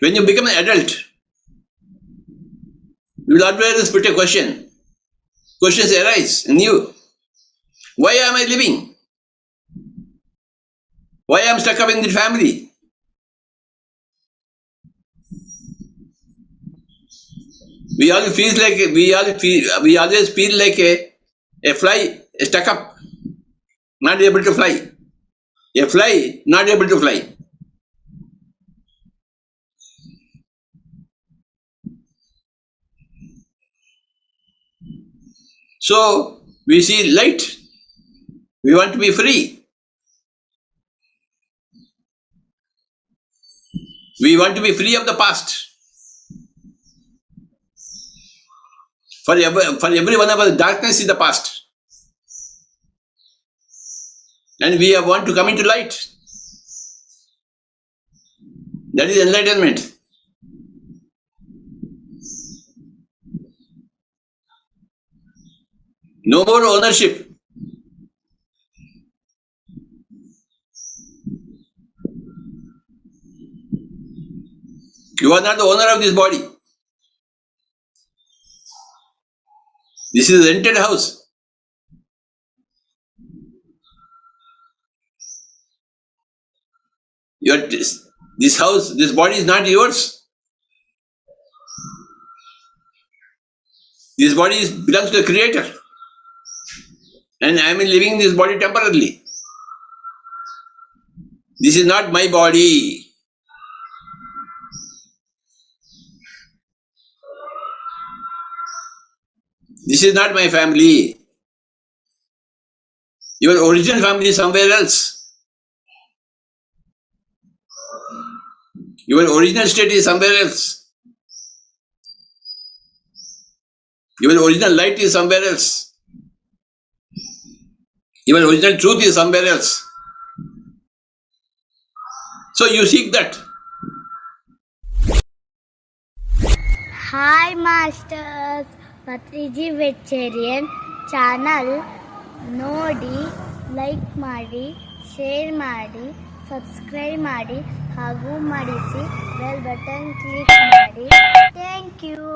When you become an adult, you will always put a question. Questions arise in you. Why am I living? Why am I stuck up in the family? We always feel like a fly stuck up, not able to fly. A fly not able to fly. So we see light. We want to be free. We want to be free of the past. For every one of us, darkness is the past. And we want to come into light. That is enlightenment. No more ownership. You are not the owner of this body. This is a rented house. This house, this body is not yours. This body belongs to the Creator. And I am living in this body temporarily. This is not my body. This is not my family. Your original family is somewhere else. Your original state is somewhere else. Your original light is somewhere else. Your original truth is somewhere else. So you seek that. Hi Masters, Patriji Vegetarian channel ನೋಡಿ, like ಮಾಡಿ, share ಮಾಡಿ, subscribe ಮಾಡಿ ಹಾಗೂ ಮಾಡಿಸಿ bell button click ಮಾಡಿ. Thank you.